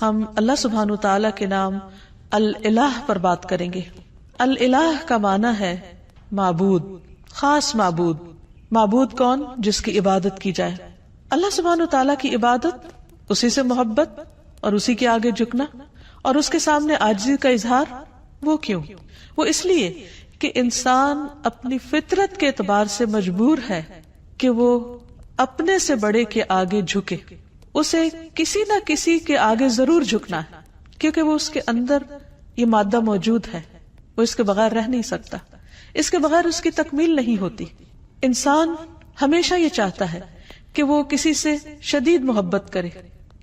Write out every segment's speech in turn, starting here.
ہم اللہ سبحانہ تعالی کے نام الالہ پر بات کریں گے۔ الالہ کا معنی ہے معبود، خاص معبود۔ معبود کون؟ جس کی عبادت کی جائے۔ اللہ سبحانہ تعالی کی عبادت، اسی سے محبت اور اسی کے آگے جھکنا اور اس کے سامنے عاجزی کا اظہار۔ وہ کیوں؟ وہ اس لیے کہ انسان اپنی فطرت کے اعتبار سے مجبور ہے کہ وہ اپنے سے بڑے کے آگے جھکے۔ اسے کسی نہ کسی کے آگے ضرور جھکنا ہے، کیونکہ وہ اس کے اندر یہ مادہ موجود ہے، وہ اس کے بغیر رہ نہیں سکتا، اس کے بغیر اس کی تکمیل نہیں ہوتی۔ انسان ہمیشہ یہ چاہتا ہے کہ وہ کسی سے شدید محبت کرے،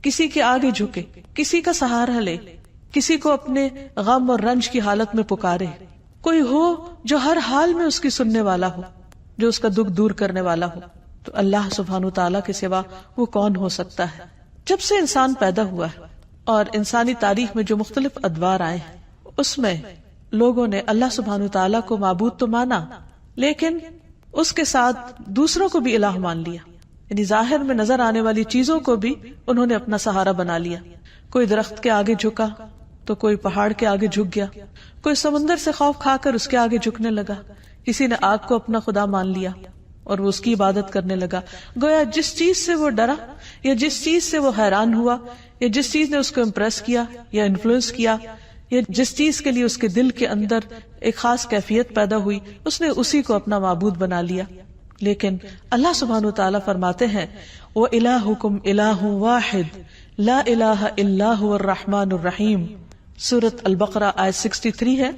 کسی کے آگے جھکے، کسی کا سہارا لے، کسی کو اپنے غم اور رنج کی حالت میں پکارے، کوئی ہو جو ہر حال میں اس کی سننے والا ہو، جو اس کا دکھ دور کرنے والا ہو۔ تو اللہ سبحانہ تعالیٰ کے سوا وہ کون ہو سکتا ہے؟ جب سے انسان پیدا ہوا ہے اور انسانی تاریخ میں جو مختلف ادوار آئے ہیں، اس میں لوگوں نے اللہ سبحانہ تعالیٰ کو معبود تو مانا، لیکن اس کے ساتھ دوسروں کو بھی الہ مان لیا، یعنی ظاہر میں نظر آنے والی چیزوں کو بھی انہوں نے اپنا سہارا بنا لیا۔ کوئی درخت کے آگے جھکا تو کوئی پہاڑ کے آگے جھک گیا، کوئی سمندر سے خوف کھا کر اس کے آگے جھکنے لگا، کسی نے آگ کو اپنا خدا مان لیا اور وہ اس کی عبادت کرنے لگا۔ گویا جس چیز سے وہ ڈرا یا جس چیز سے وہ حیران ہوا یا جس چیز نے اس کو امپریس کیا یا انفلوئنس کیا یا جس چیز کے لیے اس کے دل کے اندر ایک خاص کیفیت پیدا ہوئی، اس نے اسی کو اپنا معبود بنا لیا۔ لیکن اللہ سبحانہ تعالیٰ فرماتے ہیں وَإِلَٰهُكُمْ إِلَٰهٌ وَاحِدٌ لَا إِلَٰهَ إِلَّا هُوَ الرَّحْمَٰنُ الرَّحِيمُ۔ سورۃ البقرہ آیت 63 ہے،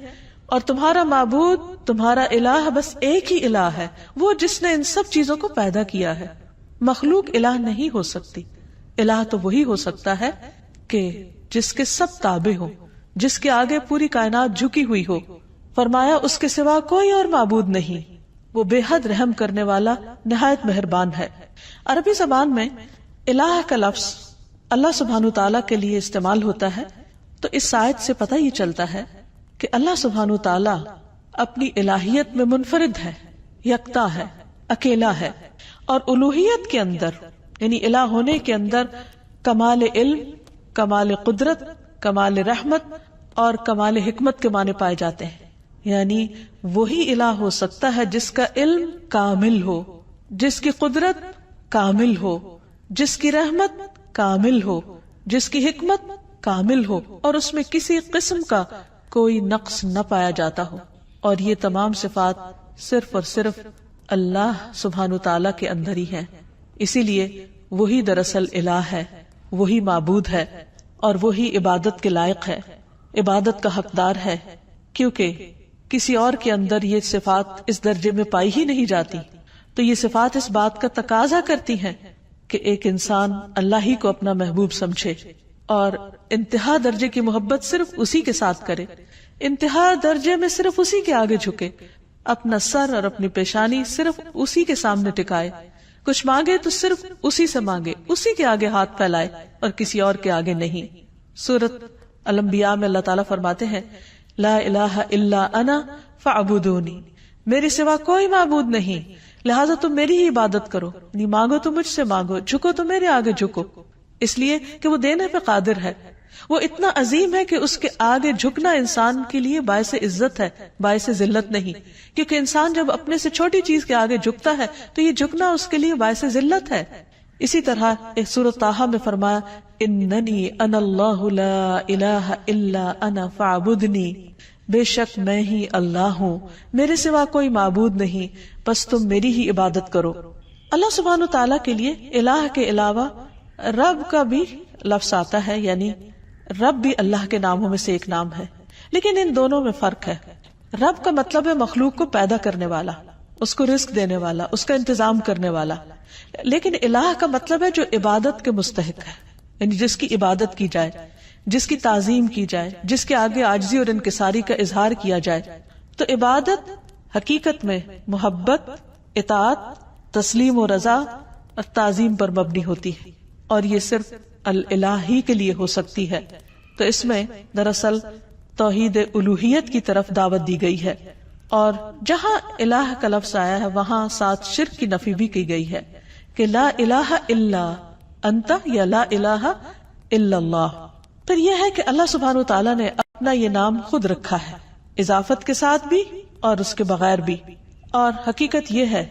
اور تمہارا معبود، تمہارا الہ بس ایک ہی الہ ہے، وہ جس نے ان سب چیزوں کو پیدا کیا ہے۔ مخلوق الہ نہیں ہو سکتی۔ الہ تو وہی ہو سکتا ہے کہ جس کے سب تابع ہو، جس کے آگے پوری کائنات جھکی ہوئی ہو۔ فرمایا اس کے سوا کوئی اور معبود نہیں، وہ بے حد رحم کرنے والا، نہایت مہربان ہے۔ عربی زبان میں الہ کا لفظ اللہ سبحانہ تعالیٰ کے لیے استعمال ہوتا ہے، تو اس آیت سے پتہ یہ چلتا ہے کہ اللہ سبحانہ تعالیٰ اپنی الہیت میں منفرد ہے، یکتا ہے، اکیلا ہے، اور الوہیت کے اندر یعنی الہ ہونے کے اندر کمال علم، کمال قدرت، کمال رحمت اور کمال حکمت کے معنی پائے جاتے ہیں۔ یعنی وہی الہ ہو سکتا ہے جس کا علم کامل ہو، جس کی قدرت کامل ہو، جس کی رحمت کامل ہو، جس کی حکمت کامل ہو، اور اس میں کسی قسم کا کوئی نقص نہ پایا جاتا ہو۔ اور یہ تمام صفات صرف اور صرف اللہ سبحانہ تعالیٰ کے اندر ہی ہیں۔ اسی لیے وہی دراصل الہ ہے، وہی معبود ہے، اور وہی عبادت کے لائق ہے، عبادت کا حقدار ہے، کیونکہ کسی اور کے اندر یہ صفات اس درجے میں پائی ہی نہیں جاتی۔ تو یہ صفات اس بات کا تقاضا کرتی ہیں کہ ایک انسان اللہ ہی کو اپنا محبوب سمجھے اور انتہا درجے کی محبت صرف اسی کے ساتھ کرے، انتہا درجے میں صرف اسی کے آگے جھکے، اپنا سر اور اپنی پیشانی صرف اسی کے سامنے ٹکائے، کچھ مانگے تو صرف اسی سے مانگے، اسی کے آگے ہاتھ پھیلائے اور کسی اور کے آگے نہیں۔ سورۃ الانبیاء میں اللہ تعالیٰ فرماتے ہیں لا الہ الا انا فاعبدونی، میرے سوا کوئی معبود نہیں، لہٰذا تم میری ہی عبادت کرو، نہیں مانگو تو مجھ سے مانگو، جھکو تو میرے آگے جھکو، اس لیے کہ وہ دینے پہ قادر ہے، وہ اتنا عظیم ہے کہ اس کے آگے جھکنا انسان کے لیے باعث عزت ہے، باعث ذلت نہیں، کیونکہ انسان جب اپنے سے چھوٹی چیز کے آگے جھکتا ہے تو یہ جھکنا اس کے لیے باعث ذلت ہے۔ اسی طرح ایک سورۃ طٰہٰ میں فرمایا اننی انا اللہ لا الہ الا انا فاعبدنی، بے شک میں ہی اللہ ہوں، میرے سوا کوئی معبود نہیں، بس تم میری ہی عبادت کرو۔ اللہ سبحانہ تعالیٰ کے لیے الہ کے علاوہ رب کا بھی لفظ آتا ہے، یعنی رب بھی اللہ کے ناموں میں سے ایک نام ہے، لیکن ان دونوں میں فرق ہے۔ رب کا مطلب ہے مخلوق کو پیدا کرنے والا، اس کو رزق دینے والا، اس کا انتظام کرنے والا، لیکن الہ کا مطلب ہے جو عبادت کے مستحق ہے، یعنی جس کی عبادت کی جائے، جس کی تعظیم کی جائے، جس کے آگے عاجزی اور انکساری کا اظہار کیا جائے۔ تو عبادت حقیقت میں محبت، اطاعت، تسلیم و رضا اور تعظیم پر مبنی ہوتی ہے، اور یہ صرف الہ ہی کے لیے ہو سکتی ہے۔ تو اس میں دراصل توحید الوہیت کی طرف دعوت دی گئی ہے، اور جہاں الہ کا لفظ آیا ہے وہاں ساتھ شرک کی نفی بھی کی گئی ہے کہ لا الہ الا انت یا لا الہ الا اللہ۔ پھر یہ ہے کہ اللہ سبحانہ و تعالیٰ نے اپنا یہ نام خود رکھا ہے، اضافت کے ساتھ بھی اور اس کے بغیر بھی، اور حقیقت یہ ہے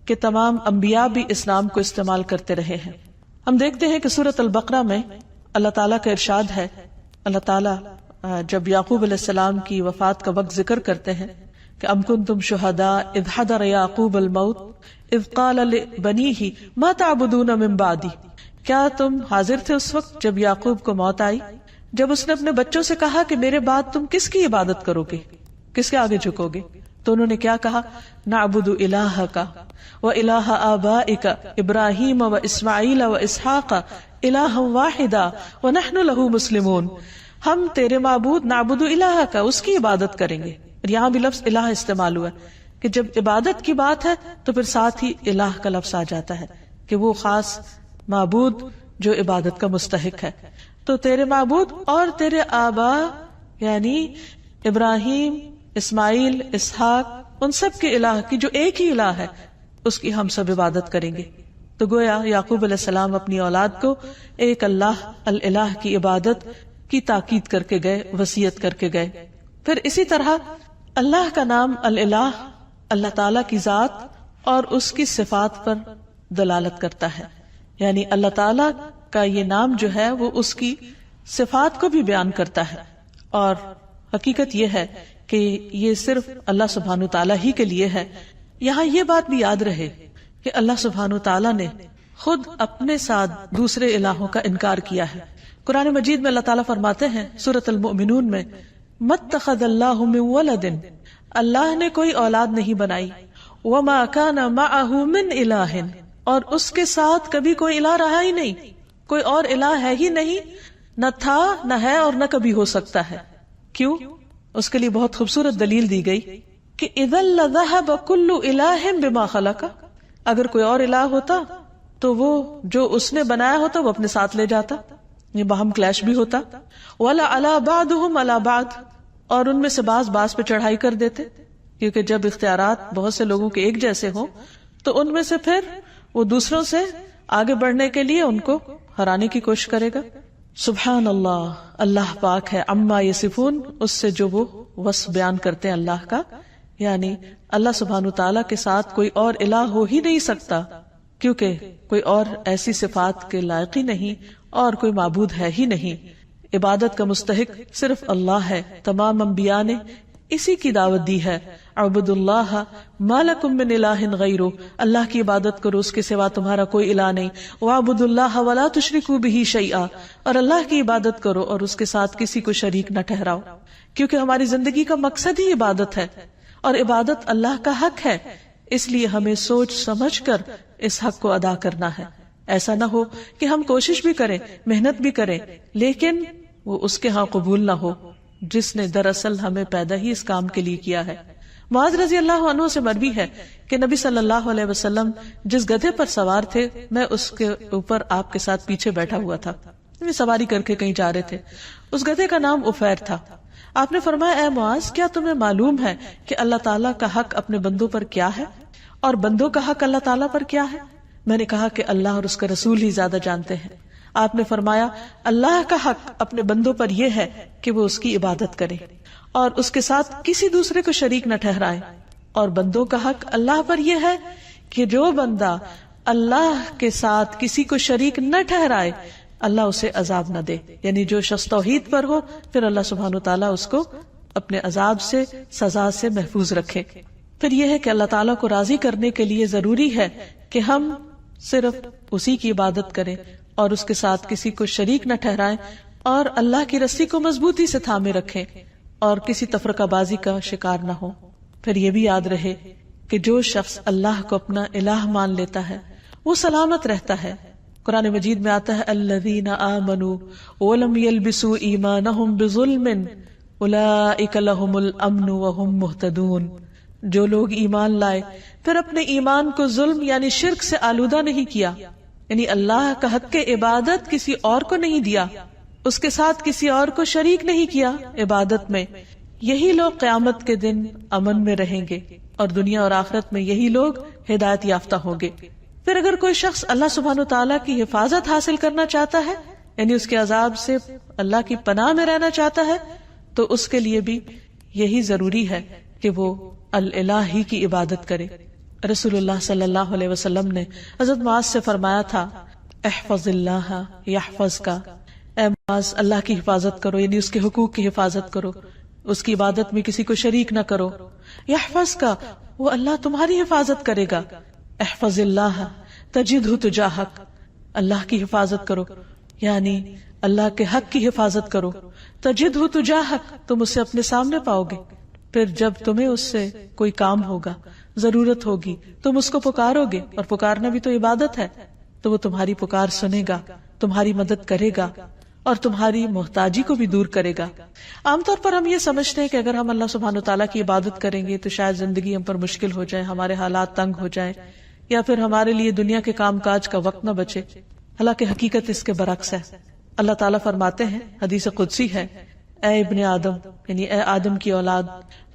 کہ تمام انبیاء بھی اس نام کو استعمال کرتے رہے ہیں۔ ہم دیکھتے ہیں کہ سورۃ البقرہ میں اللہ تعالیٰ کا ارشاد ہے، اللہ تعالیٰ جب یعقوب علیہ السلام کی وفات کا وقت ذکر کرتے ہیں کہ ام کنتم شہداء اذ حضر یعقوب الموت اذ قال لبنیہ ما تعبدون من بعدی، کیا تم حاضر تھے اس وقت جب یعقوب کو موت آئی، جب اس نے اپنے بچوں سے کہا کہ میرے بعد تم کس کی عبادت کرو گے، کس کے آگے جھکو گے؟ تو انہوں نے کیا کہا؟ نعبد الہک و الہ آبائک ابراہیم و اسماعیل و اسحاق الہا واحدا ونحن لہ مسلمون، ہم تیرے معبود نعبد الہک، اس کی عبادت کریں گے۔ یہاں بھی لفظ الہ استعمال ہوا ہے کہ جب عبادت کی بات ہے تو پھر ساتھ ہی الہ کا لفظ آ جاتا ہے کہ وہ خاص معبود جو عبادت کا مستحق ہے۔ تو تیرے معبود اور تیرے آبا یعنی ابراہیم، اسماعیل، اسحاق، ان سب کے الہ کی جو ایک ہی الہ ہے اس کی ہم سب عبادت کریں گے۔ تو گویا یعقوب علیہ السلام اپنی اولاد کو ایک اللہ الہ کی عبادت کی تاکید کر کے گئے، وصیت کر کے گئے۔ پھر اسی طرح اللہ کا نام الہ اللہ تعالی کی ذات اور اس کی صفات پر دلالت کرتا ہے، یعنی اللہ تعالی کا یہ نام جو ہے وہ اس کی صفات کو بھی بیان کرتا ہے، اور حقیقت یہ ہے کہ یہ صرف اللہ سبحانہ تعالیٰ ہی کے لیے ہے۔ یہاں یہ بات بھی یاد رہے کہ اللہ سبحانہ تعالیٰ نے خود اپنے ساتھ دوسرے الہوں کا انکار کیا ہے۔ قرآن مجید میں اللہ تعالیٰ فرماتے ہیں سورۃ المؤمنون میں، مَتَّخَذَ اللَّهُ مِن وَلَدٍ، اللہ نے کوئی اولاد نہیں بنائی، وَمَا كَانَ مَعَهُ مِنْ إِلَٰهٍ، اور اس کے ساتھ کبھی کوئی الہ رہا ہی نہیں، کوئی اور الہ ہے ہی نہیں، نہ تھا نہ ہے اور نہ کبھی ہو سکتا ہے۔ کیوں؟ اس کے لیے بہت خوبصورت دلیل دی گئی کہ اِذًا لَذَهَبَ كُلُّ إِلَٰهٍ بِمَا خَلَقَ، اگر کوئی اور الہ ہوتا تو وہ جو اس نے بنایا ہوتا وہ اپنے ساتھ لے جاتا، یہ باہم کلیش بھی ہوتا۔ وَلَا عَلَى بَعْضُهُمْ عَلَى بَعْضٍ، اور ان میں سے بعض پہ چڑھائی کر دیتے، کیونکہ جب اختیارات بہت سے لوگوں کے ایک جیسے ہوں تو ان میں سے پھر وہ دوسروں سے آگے بڑھنے کے لیے ان کو ہرانے کی کوشش کرے گا۔ سبحان اللہ، اللہ پاک ہے عما یصفون، اس سے جو وہ وصف بیان کرتے ہیں اللہ کا، یعنی اللہ سبحانہ تعالیٰ کے ساتھ کوئی اور الہ ہو ہی نہیں سکتا، کیونکہ کوئی اور ایسی صفات کے لائق ہی نہیں اور کوئی معبود ہے ہی نہیں۔ عبادت کا مستحق صرف اللہ ہے۔ تمام انبیاء نے اسی کی دعوت دی ہے، اعبدوا اللہ ما لکم من الہ غیرہ، اللہ کی عبادت کرو، اس کے سوا تمہارا کوئی الہ نہیں، واعبدوا اللہ ولا تشرکوا بہ شیئا، اور اللہ کی عبادت کرو اور اس کے ساتھ کسی کو شریک نہ ٹھہراؤ، کیونکہ ہماری زندگی کا مقصد ہی عبادت ہے اور عبادت اللہ کا حق ہے، اس لیے ہمیں سوچ سمجھ کر اس حق کو ادا کرنا ہے۔ ایسا نہ ہو کہ ہم کوشش بھی کریں، محنت بھی کریں، لیکن وہ اس کے ہاں قبول نہ ہو جس نے دراصل ہمیں پیدا ہی اس کام کے لیے کیا ہے۔ معاذ رضی اللہ عنہ سے مروی ہے کہ نبی صلی اللہ علیہ وسلم جس گدھے پر سوار تھے میں اس کے اوپر آپ کے ساتھ پیچھے بیٹھا ہوا تھا، سواری کر کے کہیں جا رہے تھے۔ اس گدھے کا نام عفیر تھا۔ آپ نے فرمایا، اے معاذ، کیا تمہیں معلوم ہے کہ اللہ تعالیٰ کا حق اپنے بندوں پر کیا ہے اور بندوں کا حق اللہ تعالیٰ پر کیا ہے؟ میں نے کہا کہ اللہ اور اس کا رسول ہی زیادہ جانتے ہیں۔ آپ نے فرمایا، اللہ کا حق اپنے بندوں پر یہ ہے کہ وہ اس کی عبادت کرے اور اس کے ساتھ کسی دوسرے کو شریک نہ ٹھہرائے، اور بندوں کا حق اللہ پر یہ ہے کہ جو بندہ اللہ کے ساتھ کسی کو شریک نہ ٹھہرائے اللہ اسے عذاب نہ دے، یعنی جو شخص توحید پر ہو پھر اللہ سبحانہ تعالیٰ اس کو اپنے عذاب سے، سزا سے محفوظ رکھے۔ پھر یہ ہے کہ اللہ تعالیٰ کو راضی کرنے کے لیے ضروری ہے کہ ہم صرف اسی کی عبادت کریں اور اس کے ساتھ کسی کو شریک نہ ٹھہرائیں، اور اللہ کی رسی کو مضبوطی سے تھامے رکھیں اور کسی تفرقہ بازی کا شکار نہ ہو۔ پھر یہ بھی یاد رہے کہ جو شخص اللہ کو اپنا الہ مان لیتا ہے وہ سلامت رہتا ہے۔ قرآن مجید میں آتا ہے، الذین آمنوا ولم یلبسوا ایمانہم بظلم اولئک لہم الامن وہم مہتدون، جو لوگ ایمان لائے پھر اپنے ایمان کو ظلم یعنی شرک سے آلودہ نہیں کیا، یعنی اللہ کا حق عبادت کسی اور کو نہیں دیا، اس کے ساتھ کسی اور کو شریک نہیں کیا عبادت میں، یہی لوگ قیامت کے دن امن میں رہیں گے اور دنیا اور آخرت میں یہی لوگ ہدایت یافتہ ہوں گے۔ پھر اگر کوئی شخص اللہ سبحانہ تعالیٰ کی حفاظت حاصل کرنا چاہتا ہے یعنی اس کے عذاب سے اللہ کی پناہ میں رہنا چاہتا ہے تو اس کے لیے بھی یہی ضروری ہے کہ وہ الہ ہی کی عبادت کرے. رسول اللہ صلی اللہ علیہ وسلم نے حضرت معاذ سے فرمایا تھا احفظ اللہ یحفظ کا، اے معاذ اللہ کی حفاظت کرو، یعنی اس کے حقوق کی حفاظت کرو، اس کی عبادت میں کسی کو شریک نہ کرو. یحفظ کا، وہ اللہ تمہاری حفاظت کرے گا. احفظ اللہ تجدہ تجاہک، اللہ کی حفاظت کرو یعنی اللہ کے حق کی حفاظت کرو. تجدہ تجاہک، تم اسے اپنے سامنے پاؤ گے. پھر جب تمہیں اس سے کوئی کام ہوگا، ضرورت ہوگی، تم اس کو پکارو گے، اور پکارنا بھی تو عبادت ہے، تو وہ تمہاری پکار سنے گا، تمہاری مدد کرے گا اور تمہاری محتاجی کو بھی دور کرے گا. عام طور پر ہم یہ سمجھتے ہیں کہ اگر ہم اللہ سبحانہ وتعالیٰ کی عبادت کریں گے تو شاید زندگی ہم پر مشکل ہو جائے، ہمارے حالات تنگ ہو جائیں، یا پھر ہمارے لیے دنیا کے کام کاج کا وقت نہ بچے. حالانکہ حقیقت اس کے برعکس ہے. اللہ تعالیٰ فرماتے ہیں، حدیث قدسی ہے، اے ابن آدم، یعنی اے آدم کی اولاد،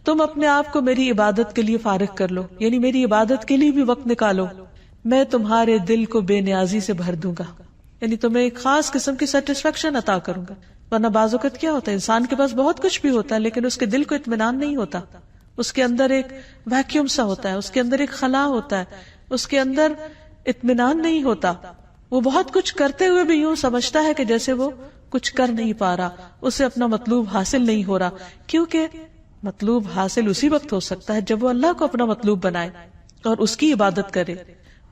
تم اپنے آپ کو میری عبادت کے لیے فارغ کر لو، یعنی میری عبادت کے لیے بھی وقت نکالو، میں تمہارے دل کو بے نیازی سے بھر دوں گا، یعنی تمہیں ایک خاص قسم کی سیٹسفیکشن عطا کروں گا. ورنہ بعض اوقات کیا ہوتا ہے، انسان کے پاس بہت کچھ بھی ہوتا ہے لیکن اس کے دل کو اطمینان نہیں ہوتا، اس کے اندر ایک ویکیوم سا ہوتا ہے، اس کے اندر ایک خلا ہوتا ہے، اس کے اندر اطمینان نہیں ہوتا. وہ بہت کچھ کرتے ہوئے بھی یوں سمجھتا ہے کہ جیسے وہ کچھ کر نہیں پا رہا، اسے اپنا مطلوب حاصل نہیں ہو رہا، کیونکہ مطلوب حاصل اسی وقت ہو سکتا ہے جب وہ اللہ کو اپنا مطلوب بنائے اور اس کی عبادت کرے.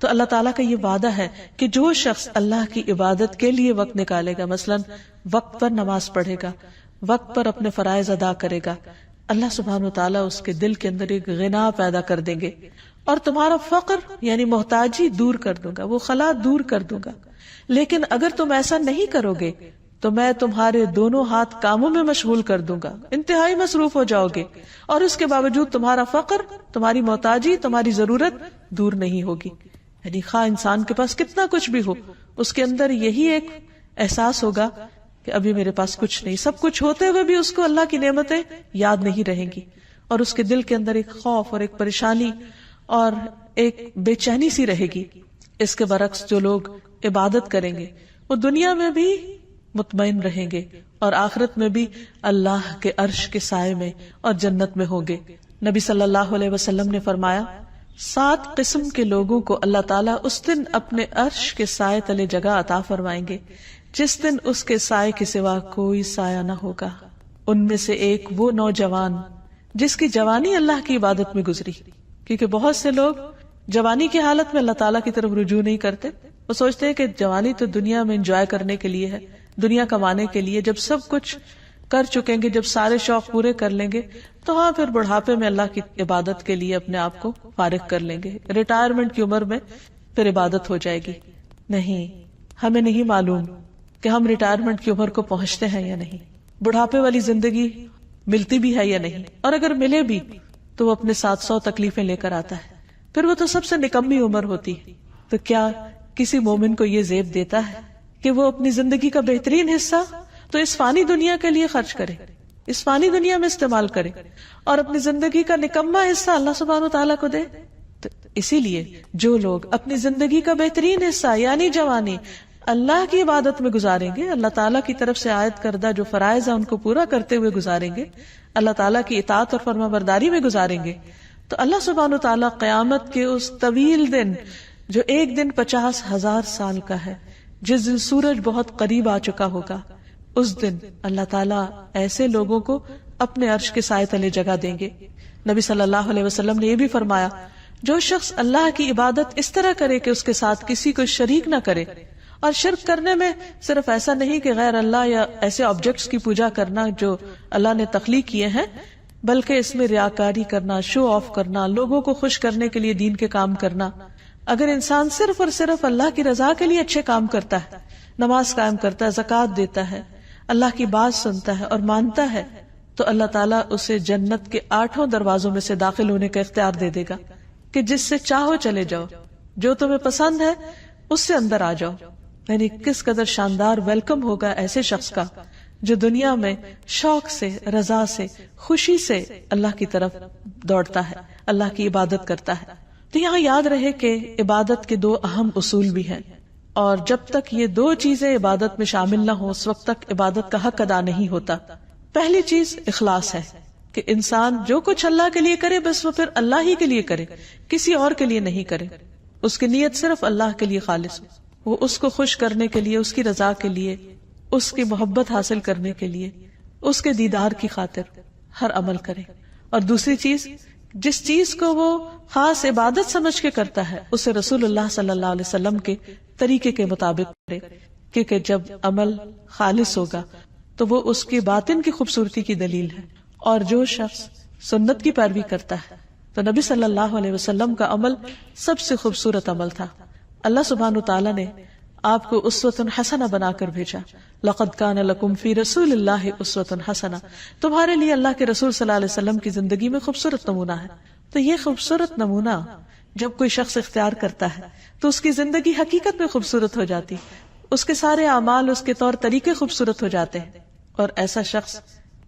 تو اللہ تعالیٰ کا یہ وعدہ ہے کہ جو شخص اللہ کی عبادت کے لیے وقت نکالے گا، مثلا وقت پر نماز پڑھے گا، وقت پر اپنے فرائض ادا کرے گا، اللہ سبحانہ وتعالیٰ اس کے دل کے اندر ایک غنا پیدا کر دیں گے اور تمہارا فقر یعنی محتاجی دور کر دوں گا، وہ خلا دور کر دوں گا. لیکن اگر تم ایسا نہیں کرو گے تو میں تمہارے دونوں ہاتھ کاموں میں مشغول کر دوں گا، انتہائی مصروف ہو جاؤ گے، اور اس کے باوجود تمہارا فقر، تمہاری محتاجی، تمہاری ضرورت دور نہیں ہوگی. یعنی خواہ انسان کے پاس کتنا کچھ بھی ہو، اس کے اندر یہی ایک احساس ہوگا کہ ابھی میرے پاس کچھ نہیں. سب کچھ ہوتے ہوئے بھی اس کو اللہ کی نعمتیں یاد نہیں رہیں گی، اور اس کے دل کے اندر ایک خوف اور ایک پریشانی اور ایک بے چینی سی رہے گی. اس کے برعکس جو لوگ عبادت کریں گے وہ دنیا میں بھی مطمئن رہیں گے اور آخرت میں بھی اللہ کے عرش کے سائے میں اور جنت میں ہوں گے. نبی صلی اللہ علیہ وسلم نے فرمایا، 7 قسم کے لوگوں کو اللہ تعالیٰ اس دن اپنے عرش کے سائے تلے جگہ عطا فرمائیں گے جس دن اس کے سائے کے سوا کوئی سایہ نہ ہوگا. ان میں سے ایک وہ نوجوان جس کی جوانی اللہ کی عبادت میں گزری، کیونکہ بہت سے لوگ جوانی کی حالت میں اللہ تعالیٰ کی طرف رجوع نہیں کرتے. وہ سوچتے ہیں کہ جوانی تو دنیا میں انجوائے کرنے کے لیے ہے، دنیا کمانے کے لیے، جب سب کچھ کر چکیں گے، جب سارے شوق پورے کر لیں گے تو ہاں پھر بڑھاپے میں اللہ کی عبادت کے لیے اپنے آپ کو فارغ کر لیں گے، ریٹائرمنٹ کی عمر میں پھر عبادت ہو جائے گی. نہیں، ہمیں نہیں معلوم کہ ہم ریٹائرمنٹ کی عمر کو پہنچتے ہیں یا نہیں، بڑھاپے والی زندگی ملتی بھی ہے یا نہیں، اور اگر ملے بھی تو وہ اپنے 700 تکلیفیں لے کر آتا ہے، پھر وہ تو سب سے نکمی عمر ہوتی. تو کیا کسی مومن کو یہ زیب دیتا ہے کہ وہ اپنی زندگی کا بہترین حصہ تو اس فانی دنیا کے لیے خرچ کرے، اس فانی دنیا میں استعمال کرے، اور اپنی زندگی کا نکما حصہ اللہ سبحانہ وتعالیٰ کو دے؟ تو اسی لیے جو لوگ اپنی زندگی کا بہترین حصہ یعنی جوانی اللہ کی عبادت میں گزاریں گے، اللہ تعالیٰ کی طرف سے عائد کردہ جو فرائض ہیں ان کو پورا کرتے ہوئے گزاریں گے، اللہ تعالیٰ کی اطاعت اور فرما برداری میں گزاریں گے، تو اللہ سبحانہ وتعالیٰ قیامت کے اس طویل دن جو ایک دن 50,000 سال کا ہے، جس دن سورج بہت قریب آ چکا ہوگا، اس دن اللہ تعالیٰ ایسے لوگوں کو اپنے عرش کے سائے تلے جگہ دیں گے. نبی صلی اللہ علیہ وسلم نے یہ بھی فرمایا، جو شخص اللہ کی عبادت اس طرح کرے کہ اس کے ساتھ کسی کو شریک نہ کرے، اور شرک کرنے میں صرف ایسا نہیں کہ غیر اللہ یا ایسے آبجیکٹس کی پوجا کرنا جو اللہ نے تخلیق کیے ہیں، بلکہ اس میں ریاکاری کرنا، شو آف کرنا، لوگوں کو خوش کرنے کے لیے دین کے کام کرنا. اگر انسان صرف اور صرف اللہ کی رضا کے لیے اچھے کام کرتا ہے، نماز قائم کرتا ہے، زکوٰۃ دیتا ہے، اللہ کی بات سنتا ہے اور مانتا ہے، تو اللہ تعالیٰ اسے جنت کے 8 دروازوں میں سے داخل ہونے کا اختیار دے دے گا کہ جس سے چاہو چلے جاؤ، جو تمہیں پسند ہے اس سے اندر آ جاؤ. یعنی کس قدر شاندار ویلکم ہوگا ایسے شخص کا جو دنیا میں شوق سے، رضا سے، خوشی سے اللہ کی طرف دوڑتا ہے، اللہ کی عبادت کرتا ہے. تو یہاں یاد رہے کہ عبادت کے 2 اہم اصول بھی ہیں. اور جب تک یہ دو چیزیں عبادت میں شامل نہ ہوں اس وقت تک عبادت کا حق ادا نہیں ہوتا. پہلی چیز اخلاص ہے کہ انسان جو کچھ اللہ کے لیے کرے بس وہ پھر اللہ ہی کے لیے کرے، کسی اور کے لیے نہیں کرے. اس کی نیت صرف اللہ کے لیے خالص ہو، وہ اس کو خوش کرنے کے لیے، اس کی رضا کے لیے، اس کی محبت حاصل کرنے کے لیے، اس کے دیدار کی خاطر ہر عمل کرے. اور دوسری چیز، جس چیز کو وہ خاص عبادت سمجھ کے کرتا ہے اسے رسول اللہ صلی اللہ علیہ وسلم کے طریقے کے مطابق کرے، کیونکہ جب عمل خالص ہوگا تو وہ اس کی باطن کی خوبصورتی کی دلیل ہے. اور جو شخص سنت کی پیروی کرتا ہے تو نبی صلی اللہ علیہ وسلم کا عمل سب سے خوبصورت عمل تھا. اللہ سبحانہ وتعالی نے آپ کو اسوۃ حسنہ بنا کر بھیجا. لقد کان لکم فی رسول اللہ اسوۃ حسنہ، تمہارے لیے اللہ کے رسول صلی اللہ علیہ وسلم کی زندگی میں خوبصورت نمونہ ہے. تو یہ خوبصورت نمونہ جب کوئی شخص اختیار کرتا ہے تو اس کی زندگی حقیقت میں خوبصورت ہو جاتی، اس کے سارے اعمال، اس کے طور طریقے خوبصورت ہو جاتے ہیں. اور ایسا شخص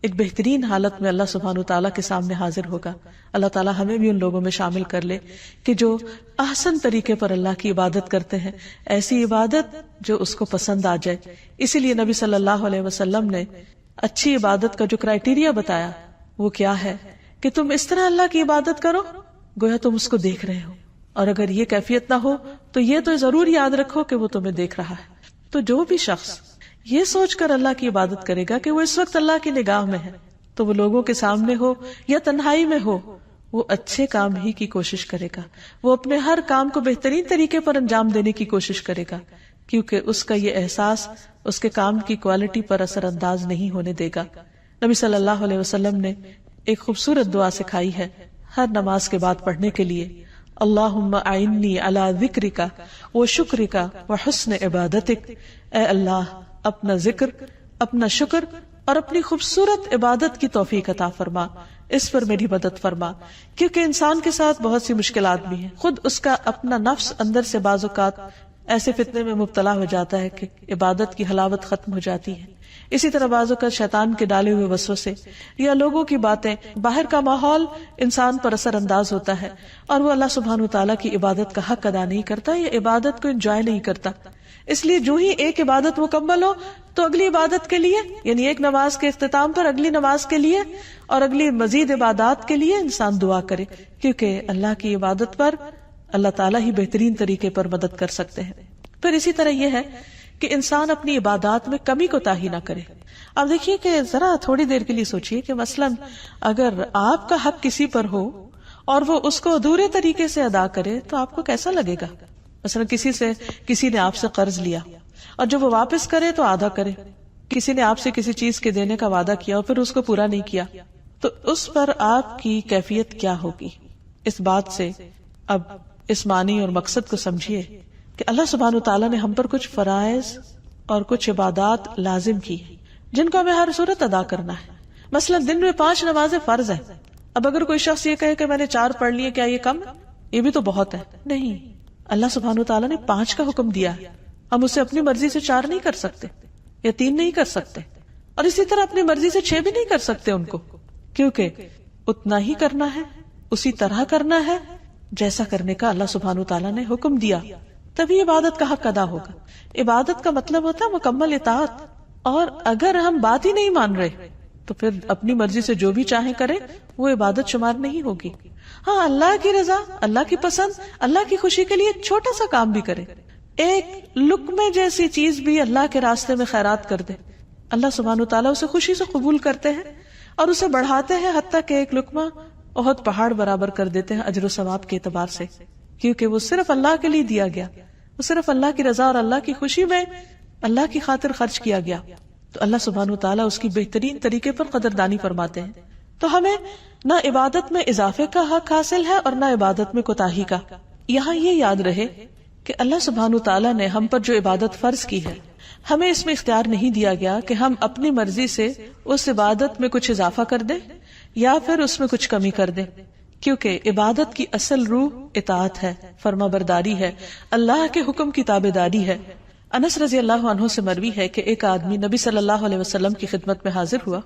ایک بہترین حالت میں اللہ سبحانہ وتعالیٰ کے سامنے حاضر ہوگا. اللہ تعالیٰ ہمیں بھی ان لوگوں میں شامل کر لے کہ جو احسن طریقے پر اللہ کی عبادت کرتے ہیں، ایسی عبادت جو اس کو پسند آ جائے. اسی لیے نبی صلی اللہ علیہ وسلم نے اچھی عبادت کا جو کرائیٹیریا بتایا وہ کیا ہے کہ تم اس طرح اللہ کی عبادت کرو گویا تم اس کو دیکھ رہے ہو، اور اگر یہ کیفیت نہ ہو تو یہ تو ضرور یاد رکھو کہ وہ تمہیں دیکھ رہا ہے. تو جو بھی شخص یہ سوچ کر اللہ کی عبادت کرے گا کہ وہ اس وقت اللہ کی نگاہ میں ہے، تو وہ لوگوں کے سامنے ہو یا تنہائی میں ہو، وہ اچھے کام ہی کی کوشش کرے گا. وہ اپنے ہر کام کو بہترین طریقے پر انجام دینے کی کوشش کرے گا، کیونکہ اس کا یہ احساس اس کے کام کی کوالٹی پر اثر انداز نہیں ہونے دے گا. نبی صلی اللہ علیہ وسلم نے ایک خوبصورت دعا سکھائی ہے ہر نماز کے بعد پڑھنے کے لیے. اللہم اعنی علی ذکرک و شکرک و حسن عبادتک. اے اللہ اپنا ذکر، اپنا شکر اور اپنی خوبصورت عبادت کی توفیق عطا فرما، اس پر میری مدد فرما. کیونکہ انسان کے ساتھ بہت سی مشکلات بھی ہیں، خود اس کا اپنا نفس اندر سے بعض اوقات ایسے فتنے میں مبتلا ہو جاتا ہے کہ عبادت کی حلاوت ختم ہو جاتی ہے. اسی طرح بعض اوقات شیطان کے ڈالے ہوئے وسوسے یا لوگوں کی باتیں، باہر کا ماحول انسان پر اثر انداز ہوتا ہے اور وہ اللہ سبحانہ وتعالیٰ کی عبادت کا حق ادا نہیں کرتا یا عبادت کو انجوائے نہیں کرتا. اس لیے جو ہی ایک عبادت مکمل ہو تو اگلی عبادت کے لیے، یعنی ایک نماز کے اختتام پر اگلی نماز کے لیے اور اگلی مزید عبادات کے لیے انسان دعا کرے، کیونکہ اللہ کی عبادت پر اللہ تعالیٰ ہی بہترین طریقے پر مدد کر سکتے ہیں. پھر اسی طرح یہ ہے کہ انسان اپنی عبادات میں کمی کوتاہی نہ کرے. اب دیکھیے کہ ذرا تھوڑی دیر کے لیے سوچئے کہ مثلاً اگر آپ کا حق کسی پر ہو اور وہ اس کو ادھورے طریقے سے ادا کرے تو آپ کو کیسا لگے گا؟ مثلا کسی نے آپ سے قرض لیا اور جب وہ واپس کرے تو آدھا کرے. کسی نے آپ سے کسی چیز کے دینے کا وعدہ کیا اور پھر اس کو پورا نہیں کیا، تو اس پر آپ کی کیفیت کیا ہوگی؟ اس بات سے اب اس معنی اور مقصد کو سمجھیے کہ اللہ سبحانہ وتعالیٰ نے ہم پر کچھ فرائض اور کچھ عبادات لازم کی ہیں جن کو ہمیں ہر صورت ادا کرنا ہے. مثلا دن میں 5 نمازیں فرض ہیں. اب اگر کوئی شخص یہ کہے کہ میں نے 4 پڑھ لیے، کیا یہ کم ہے؟ یہ بھی تو بہت ہے. نہیں، اللہ سبحانہ وتعالیٰ نے 5 کا حکم دیا ہے. ہم اسے اپنی مرضی سے 4 نہیں کر سکتے یا 3 نہیں کر سکتے، اور اسی طرح اپنی مرضی سے 6 بھی نہیں کر سکتے ان کو، کیونکہ اتنا ہی کرنا ہے، اسی طرح کرنا ہے جیسا کرنے کا اللہ سبحانہ وتعالیٰ نے حکم دیا، تبھی عبادت کا حق ادا ہوگا. عبادت کا مطلب ہوتا ہے مکمل اطاعت، اور اگر ہم بات ہی نہیں مان رہے تو پھر اپنی مرضی سے جو بھی چاہیں کریں وہ عبادت شمار نہیں ہوگی. ہاں، اللہ کی رضا، اللہ کی پسند، اللہ کی خوشی کے لیے چھوٹا سا کام بھی کرے، ایک لقمے جیسی چیز بھی اللہ کے راستے میں خیرات کر دے، اللہ سبحانہ وتعالیٰ اسے خوشی سے قبول کرتے ہیں اور اسے بڑھاتے ہیں، حتیٰ کہ ایک لقمہ بہت پہاڑ برابر کر دیتے ہیں اجر و ثواب کے اعتبار سے، کیونکہ وہ صرف اللہ کے لیے دیا گیا، وہ صرف اللہ کی رضا اور اللہ کی خوشی میں اللہ کی خاطر خرچ کیا گیا. تو اللہ سبحانہ وتعالیٰ اس کی بہترین طریقے پر قدردانی فرماتے ہیں. تو ہمیں نہ عبادت میں اضافے کا حق حاصل ہے اور نہ عبادت میں کوتاہی کا. یہاں یہ یاد رہے کہ اللہ سبحانہ وتعالیٰ نے ہم پر جو عبادت فرض کی ہے، ہمیں اس میں اختیار نہیں دیا گیا کہ ہم اپنی مرضی سے اس عبادت میں کچھ اضافہ کر دیں یا پھر اس میں کچھ کمی کر دیں، کیونکہ عبادت کی اصل روح اطاعت ہے، فرما برداری ہے، اللہ کے حکم کی تابع داری ہے. انس رضی اللہ عنہ سے مروی ہے کہ ایک آدمی نبی صلی اللہ علیہ وسلم کی خدمت میں حاضر ہوا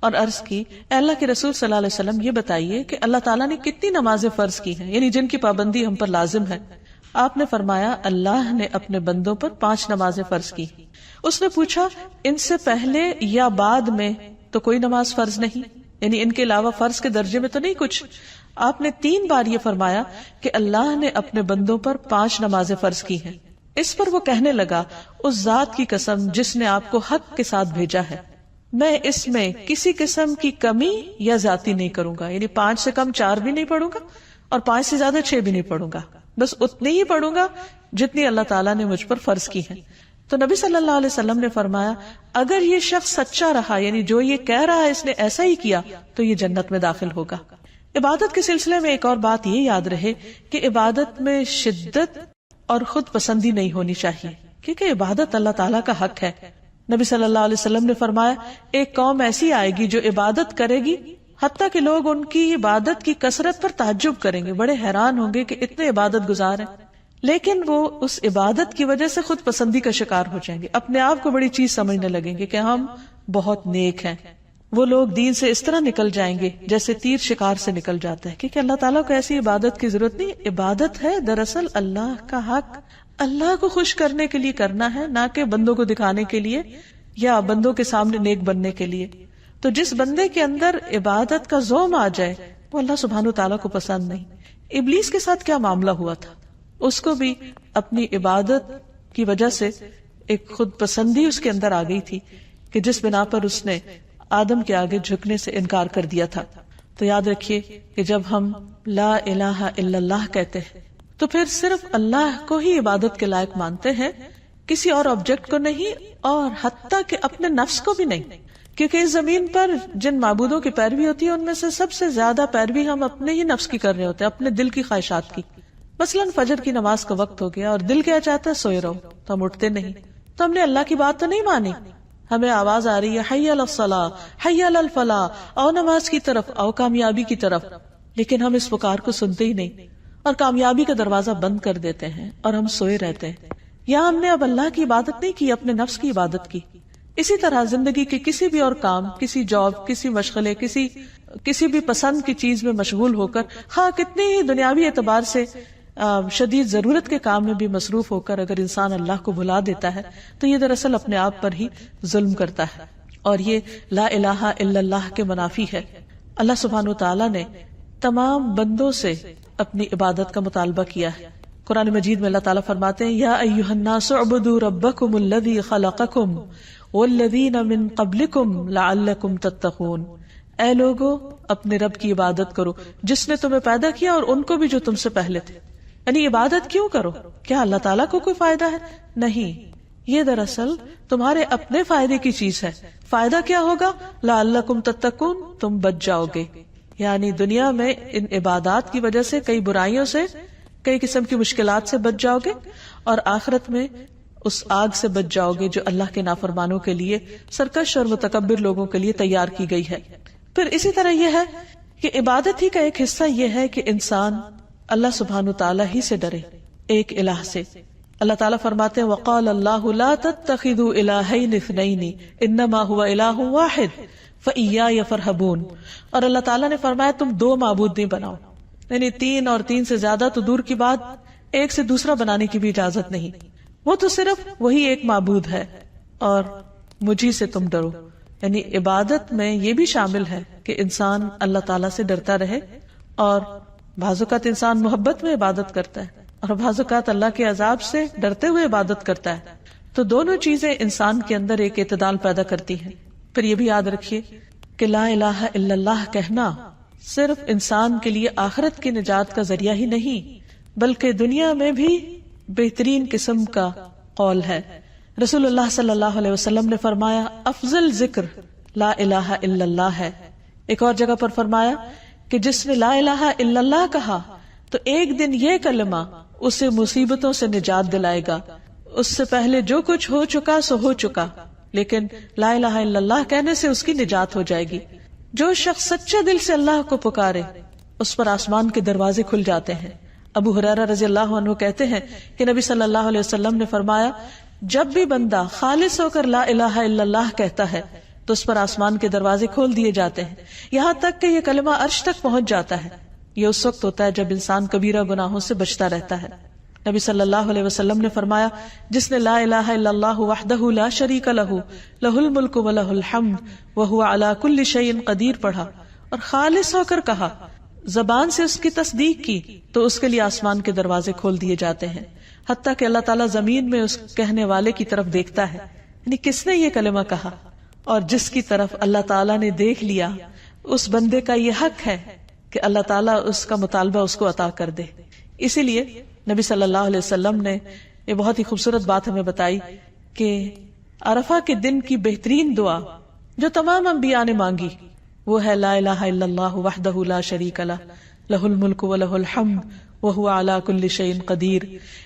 اور عرض کی، اے اللہ کے رسول صلی اللہ علیہ وسلم، یہ بتائیے کہ اللہ تعالیٰ نے کتنی نمازیں فرض کی ہیں، یعنی جن کی پابندی ہم پر لازم ہے. آپ نے فرمایا اللہ نے اپنے بندوں پر 5 نمازیں فرض کی. اس نے پوچھا ان سے پہلے یا بعد میں تو کوئی نماز فرض نہیں، یعنی ان کے علاوہ فرض کے درجے میں تو نہیں کچھ؟ آپ نے 3 بار یہ فرمایا کہ اللہ نے اپنے بندوں پر 5 نمازیں فرض کی ہیں. اس پر وہ کہنے لگا اس ذات کی قسم جس نے آپ کو حق کے ساتھ بھیجا ہے، میں اس میں کسی قسم کی کمی یا زیادتی نہیں کروں گا، یعنی 5 سے کم 4 بھی نہیں پڑھوں گا اور 5 سے زیادہ 6 بھی نہیں پڑھوں گا، بس اتنی ہی پڑھوں گا جتنی اللہ تعالیٰ نے مجھ پر فرض کی ہے. تو نبی صلی اللہ علیہ وسلم نے فرمایا اگر یہ شخص سچا رہا، یعنی جو یہ کہہ رہا ہے اس نے ایسا ہی کیا، تو یہ جنت میں داخل ہوگا. عبادت کے سلسلے میں ایک اور بات یہ یاد رہے کہ عبادت میں شدت اور خود پسندی نہیں ہونی چاہیے، کیونکہ عبادت اللہ تعالیٰ کا حق ہے. نبی صلی اللہ علیہ وسلم نے فرمایا ایک قوم ایسی آئے گی جو عبادت کرے گی حتیٰ کہ لوگ ان کی عبادت کی کثرت پر تعجب کریں گے، بڑے حیران ہوں گے کہ اتنے عبادت گزار ہیں، لیکن وہ اس عبادت کی وجہ سے خود پسندی کا شکار ہو جائیں گے، اپنے آپ کو بڑی چیز سمجھنے لگیں گے کہ ہم بہت نیک ہیں. وہ لوگ دین سے اس طرح نکل جائیں گے جیسے تیر شکار سے نکل جاتا ہے، کیونکہ اللہ تعالیٰ کو ایسی عبادت کی ضرورت نہیں. عبادت ہے دراصل اللہ کا حق، اللہ کو خوش کرنے کے لیے کرنا ہے، نہ کہ بندوں کو دکھانے کے لیے یا بندوں کے سامنے نیک بننے کے لیے. تو جس بندے کے اندر عبادت کا ذوق آ جائے وہ اللہ سبحانہ تعالیٰ کو پسند نہیں. ابلیس کے ساتھ کیا معاملہ ہوا تھا؟ اس کو بھی اپنی عبادت کی وجہ سے ایک خود پسندی اس کے اندر آ گئی تھی کہ جس بنا پر اس نے آدم کے آگے جھکنے سے انکار کر دیا تھا. تو یاد رکھیے کہ جب ہم لا الہ الا اللہ کہتے ہیں تو پھر صرف اللہ کو ہی عبادت کے لائق مانتے ہیں، کسی اور آبجیکٹ کو نہیں، اور حتیٰ کہ اپنے نفس کو بھی نہیں. کیونکہ اس زمین پر جن معبودوں کی پیروی ہوتی ہے ان میں سے سب سے زیادہ پیروی ہم اپنے ہی نفس کی کر رہے ہوتے ہیں، اپنے دل کی خواہشات کی. مثلاً فجر کی نماز کا وقت ہو گیا اور دل کیا چاہتا ہے سوئے رہو، تو ہم اٹھتے نہیں. تو ہم نے اللہ کی بات تو نہیں مانی، ہمیں آواز آ رہی ہے حی علی الصلاۃ حی علی الفلاح، آؤ نماز کی طرف، آؤ کامیابی کی طرف، لیکن ہم اس پکار کو سنتے ہی نہیں اور کامیابی کا دروازہ بند کر دیتے ہیں اور ہم سوئے رہتے ہیں. یا ہم نے اب اللہ کی عبادت نہیں کی، اپنے نفس کی عبادت کی. اسی طرح زندگی کے کسی بھی اور کام، کسی جاب، کسی مشغلے، کسی بھی پسند کی چیز میں مشغول ہو کر، ہاں کتنی ہی دنیاوی اعتبار سے شدید ضرورت کے کام میں بھی مصروف ہو کر اگر انسان اللہ کو بھلا دیتا ہے تو یہ دراصل اپنے آپ پر ہی ظلم کرتا ہے، اور یہ لا الہ الا اللہ کے منافی ہے. اللہ سبحانہ وتعالی نے تمام بندوں سے اپنی عبادت کا مطالبہ کیا ہے. قرآن مجید میں اللہ تعالیٰ فرماتے ہیں یا ایھا الناس اعبدوا ربکم الذی خلقکم والذین من قبلکم لعلکم تتقون. اے لوگو اپنے رب کی عبادت کرو جس نے تمہیں پیدا کیا اور ان کو بھی جو تم سے پہلے تھے. یعنی عبادت کیوں کرو؟ کیا اللہ تعالیٰ کو کوئی فائدہ ہے؟ نہیں، یہ دراصل تمہارے اپنے فائدے کی چیز ہے. فائدہ کیا ہوگا؟ لعلکم تتقون، تم بچ جاؤ گے. یعنی دنیا میں ان عبادات کی وجہ سے کئی برائیوں سے، کئی قسم کی مشکلات سے بچ جاؤ گے، اور آخرت میں اس آگ سے بچ جاؤ گے جو اللہ کے نافرمانوں کے لیے، سرکش اور متکبر لوگوں کے لیے تیار کی گئی ہے. پھر اسی طرح یہ ہے کہ عبادت ہی کا ایک حصہ یہ ہے کہ انسان اللہ سبحانہ تعالیٰ ہی سے ڈرے، ایک الہ سے. اللہ تعالیٰ فرماتے ہیں وقال اللہ لا تتخذوا الہین اثنین انما هو الہ واحد فإیای فارہبون. اور اللہ تعالیٰ نے فرمایا تم 2 معبود نہیں بناؤ، یعنی 3 اور 3 سے زیادہ تو دور کی بات، ایک سے دوسرا بنانے کی بھی اجازت نہیں. وہ تو صرف وہی ایک معبود ہے اور مجھی سے تم ڈرو. یعنی عبادت میں یہ بھی شامل ہے کہ انسان اللہ تعالیٰ سے ڈرتا رہے، اور بعض اوقات انسان محبت میں عبادت کرتا ہے اور بعض اوقات اللہ کے عذاب سے ڈرتے ہوئے عبادت کرتا ہے. تو دونوں چیزیں انسان کے اندر ایک اعتدال پیدا کرتی ہیں. پھر یہ بھی یاد رکھیے کہ لا الہ الا اللہ کہنا صرف انسان کے لیے آخرت کی نجات کا ذریعہ ہی نہیں بلکہ دنیا میں بھی بہترین قسم کا قول ہے. رسول اللہ صلی اللہ علیہ وسلم نے فرمایا افضل ذکر لا الہ الا اللہ ہے. ایک اور جگہ پر فرمایا کہ جس نے لا الہ الا اللہ کہا تو ایک دن یہ کلمہ اسے مصیبتوں سے نجات دلائے گا. اس سے پہلے جو کچھ ہو چکا سو ہو چکا، لیکن لا الہ الا اللہ کہنے سے اس کی نجات ہو جائے گی. جو شخص سچے دل سے اللہ کو پکارے اس پر آسمان کے دروازے کھل جاتے ہیں. ابو ہریرہ رضی اللہ عنہ کہتے ہیں کہ نبی صلی اللہ علیہ وسلم نے فرمایا جب بھی بندہ خالص ہو کر لا الہ الا اللہ کہتا ہے تو اس پر آسمان کے دروازے کھول دیے جاتے ہیں، یہاں تک کہ یہ کلمہ عرش تک پہنچ جاتا ہے. یہ اس وقت ہوتا ہے جب انسان کبیرہ گناہوں سے بچتا رہتا ہے. نبی صلی اللہ علیہ وسلم نے فرمایا جس نے لا الہ الا اللہ وحدہ لا شریک لہ لہ الملک و لہ الحمد وہو علی کل شیء قدیر پڑھا اور خالص ہو کر کہا، زبان سے اس کی تصدیق کی، تو اس کے لیے آسمان کے دروازے کھول دیے جاتے ہیں، حتیٰ کہ اللہ تعالیٰ زمین میں اس کہنے والے کی طرف دیکھتا ہے، یعنی کس نے یہ کلمہ کہا، اور جس کی طرف اللہ تعالیٰ نے دیکھ لیا اس بندے کا یہ حق ہے کہ اللہ تعالیٰ اس کا مطالبہ اس کو عطا کر دے۔ اسی لیے نبی صلی اللہ علیہ وسلم نے یہ بہت ہی خوبصورت بات ہمیں بتائی کہ عرفہ کے دن کی بہترین دعا جو تمام انبیاء نے مانگی وہ ہے لا الہ الا اللہ وحدہ لا شریک لہ لہ الملک و لہ الحمد وہو علی کل شیء قدیر۔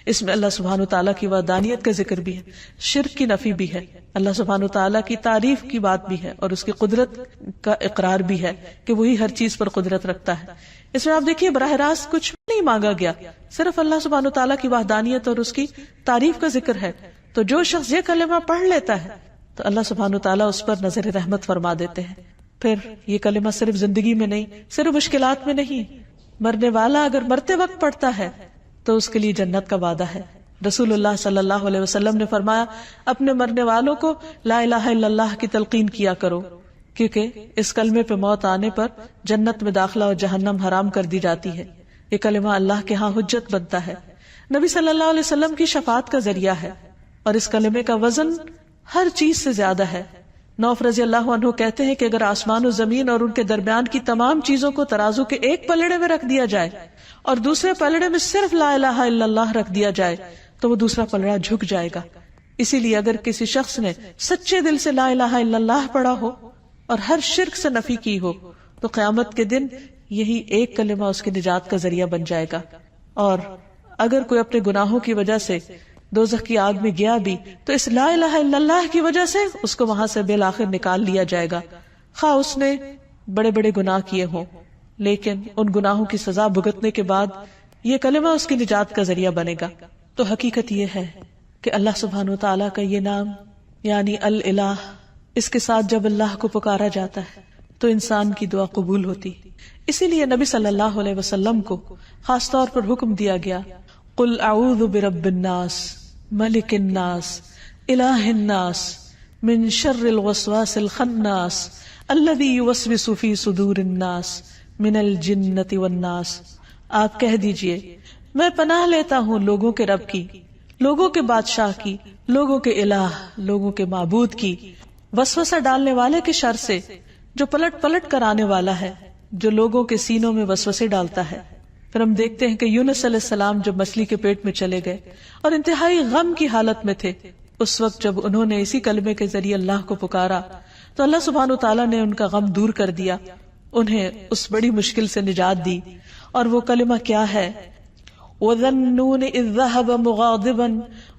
اس میں اللہ سبحانہ وتعالیٰ کی وحدانیت کا ذکر بھی ہے، شرک کی نفی بھی ہے، اللہ سبحانہ وتعالیٰ کی تعریف کی بات بھی ہے، اور اس کی قدرت کا اقرار بھی ہے کہ وہی ہر چیز پر قدرت رکھتا ہے۔ اس میں آپ دیکھیے براہ راست کچھ نہیں مانگا گیا، صرف اللہ سبحانہ وتعالیٰ کی وحدانیت اور اس کی تعریف کا ذکر ہے۔ تو جو شخص یہ کلمہ پڑھ لیتا ہے تو اللہ سبحانہ وتعالیٰ اس پر نظر رحمت فرما دیتے ہیں۔ پھر یہ کلمہ صرف زندگی میں نہیں، صرف مشکلات میں نہیں، مرنے والا اگر مرتے وقت پڑھتا ہے تو اس کے لیے جنت کا وعدہ ہے۔ رسول اللہ صلی اللہ علیہ وسلم نے فرمایا اپنے مرنے والوں کو لا الہ الا اللہ کی تلقین کیا کرو، کیونکہ اس کلمے پہ موت آنے پر جنت میں داخلہ اور جہنم حرام کر دی جاتی ہے۔ یہ کلمہ اللہ کے ہاں حجت بنتا ہے، نبی صلی اللہ علیہ وسلم کی شفاعت کا ذریعہ ہے، اور اس کلمے کا وزن ہر چیز سے زیادہ ہے۔ نوف رضی اللہ عنہ کہتے ہیں کہ اگر آسمان و زمین اور ان کے درمیان کی تمام چیزوں کو ترازو کے ایک پلڑے میں رکھ دیا جائے اور دوسرے پلڑے میں صرف لا الہ الا اللہ رکھ دیا جائے تو وہ دوسرا پلڑا جھک جائے گا۔ اسی لیے اگر کسی شخص نے سچے دل سے لا الہ الا اللہ پڑھا ہو اور ہر شرک سے نفی کی ہو تو قیامت کے دن یہی ایک کلمہ اس کی نجات کا ذریعہ بن جائے گا۔ اور اگر کوئی اپنے گناہوں کی وجہ سے دوزخ کی آگ میں گیا بھی تو اس لا الہ الا اللہ کی وجہ سے اس کو وہاں سے بالآخر نکال لیا جائے گا، خواہ اس نے بڑے بڑے گناہ کیے ہوں، لیکن ان گناہوں کی سزا بھگتنے کے بعد یہ کلمہ اس کی نجات کا ذریعہ بنے گا۔ تو حقیقت یہ ہے کہ اللہ سبحانہ وتعالیٰ کا یہ نام یعنی الالہ، اس کے ساتھ جب اللہ کو پکارا جاتا ہے تو انسان کی دعا قبول ہوتی۔ اسی لیے نبی صلی اللہ علیہ وسلم کو خاص طور پر حکم دیا گیا قل اعوذ برب الناس ملک الناس الہ الناس من شر الوسواس الخناس الذی یوسوس فی صدور الناس من الجنۃ والناس۔ آپ کہہ دیجئے میں پناہ لیتا ہوں لوگوں کے رب کی، لوگوں کے بادشاہ کی، لوگوں کے الہ، لوگوں کے معبود کی وسوسہ ڈالنے والے کے شر سے جو پلٹ پلٹ کر آنے والا ہے، جو لوگوں کے سینوں میں وسوسے ڈالتا ہے۔ پھر ہم دیکھتے ہیں کہ یونس علیہ السلام جب مچھلی کے پیٹ میں چلے گئے اور انتہائی غم کی حالت میں تھے، اس وقت جب انہوں نے اسی کلمے کے ذریعے اللہ کو پکارا تو اللہ سبحانہ وتعالیٰ نے ان کا غم دور کر دیا، انہیں اس بڑی مشکل سے نجات دی۔ اور وہ کلمہ کیا ہے؟ وَذَنُّونِ إِذْ ذَهَبَ مُغَاضِبًا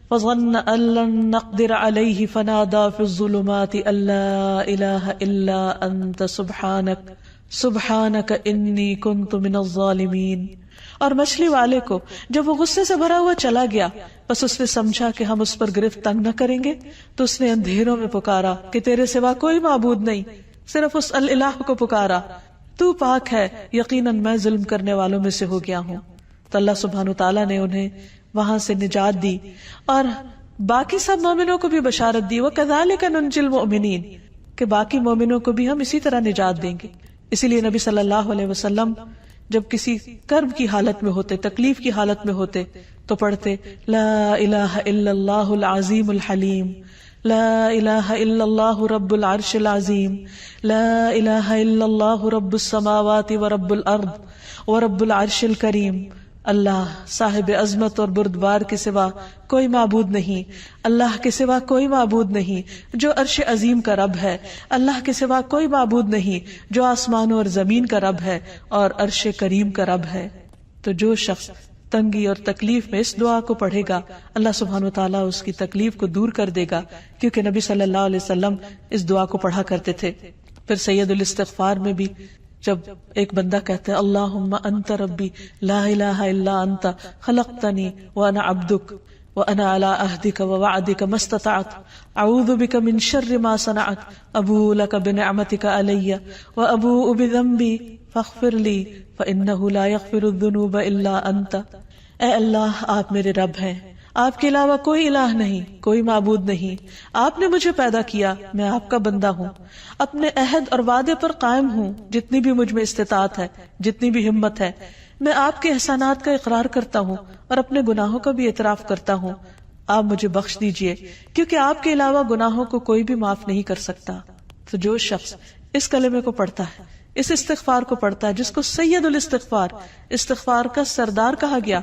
فَظَنَّ أَن لَّن نَّقْدِرَ عَلَيْهِ فَنَادَىٰ فِي الظُّلُمَاتِ أَن لَّا إِلَٰهَ إِلَّا أَنتَ سُبْحَانَكَ إِنِّي كُنتُ مِنَ الظَّالِمِينَ۔ اور مچھلی والے کو جب وہ غصے سے بھرا ہوا چلا گیا، بس اس نے سمجھا کہ ہم اس پر گرفت تنگ نہ کریں گے، تو اس نے اندھیروں میں پکارا کہ تیرے سوا کوئی معبود نہیں، صرف اس الالہ کو پکارا، تو پاک ہے، یقیناً میں ظلم کرنے والوں میں سے ہو گیا ہوں۔ تو اللہ سبحانہ تعالیٰ نے انہیں وہاں سے نجات دی اور باقی سب مومنوں کو بھی بشارت دی، وَكَذَلِكَ نُنْجِي الْمُؤْمِنِينَ، کہ باقی مومنوں کو بھی ہم اسی طرح نجات دیں گے۔ اسی لیے نبی صلی اللہ علیہ وسلم جب کسی کرب کی حالت میں ہوتے، تکلیف کی حالت میں ہوتے تو پڑھتے لا الہ الا اللہ العظیم الحلیم، لا الہ الا اللہ رب العرش العظیم، لا الہ الا اللہ رب السماوات ورب الارض ورب العرش الکریم۔ اللہ صاحب عظمت اور بردبار کے سوا کوئی معبود نہیں، اللہ کے سوا کوئی معبود نہیں جو عرش عظیم کا رب ہے، اللہ کے سوا کوئی معبود نہیں جو آسمانوں اور زمین کا رب ہے اور عرش کریم کا رب ہے۔ تو جو شخص تنگی اور تکلیف میں اس دعا کو پڑھے گا، اللہ سبحانہ وتعالیٰ اس کی تکلیف کو دور کر دے گا، کیونکہ نبی صلی اللہ علیہ وسلم اس دعا کو پڑھا کرتے تھے۔ پھر سید الاستغفار میں بھی جب ایک بندہ کہتا ہے اللہم انت ربی لا الہ الا انت خلقتنی وانا عبدک وانا علی عہدک ووعدک ما استطعت اعوذ بک من شر ما صنعت ابوء لک بنعمتک علی وابوء بذنبی فاغفر لی فانہ لا یغفر الذنوب الا انت۔ اے اللہ آپ میرے رب ہیں، آپ کے علاوہ کوئی الہ نہیں، کوئی معبود نہیں، آپ نے مجھے پیدا کیا، میں آپ کا بندہ ہوں، اپنے عہد اور وعدے پر قائم ہوں، جتنی بھی مجھ میں استطاعت ہے، جتنی بھی ہمت ہے، میں آپ کے احسانات کا اقرار کرتا ہوں اور اپنے گناہوں کا بھی اعتراف کرتا ہوں، آپ مجھے بخش دیجئے، کیونکہ آپ کے علاوہ گناہوں کو کوئی بھی معاف نہیں کر سکتا۔ تو جو شخص اس کلمے کو پڑھتا ہے، اس استغفار کو پڑھتا ہے جس کو سید الاستغفار، استغفار کا سردار کہا گیا،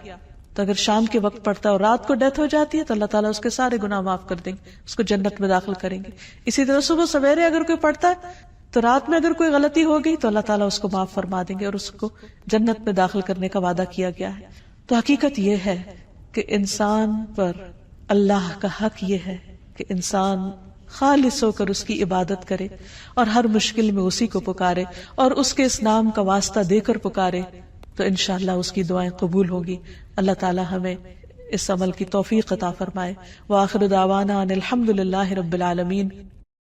تو اگر شام کے وقت پڑھتا ہے اور رات کو ڈیتھ ہو جاتی ہے تو اللہ تعالیٰ اس کے سارے گناہ معاف کر دیں گے، اس کو جنت میں داخل کریں گے۔ اسی طرح صبح سویرے اگر کوئی پڑھتا ہے تو رات میں اگر کوئی غلطی ہو گئی تو اللہ تعالیٰ اس کو معاف فرما دیں گے اور اس کو جنت میں داخل کرنے کا وعدہ کیا گیا ہے۔ تو حقیقت یہ ہے کہ انسان پر اللہ کا حق یہ ہے کہ انسان خالص ہو کر اس کی عبادت کرے اور ہر مشکل میں اسی کو پکارے اور اس کے اس نام کا واسطہ دے کر پکارے، تو انشاءاللہ اس کی دعائیں قبول ہوگی۔ اللہ تعالی ہمیں اس عمل کی توفیق عطا فرمائے۔ وآخر دعوانا ان الحمد للہ رب العالمین۔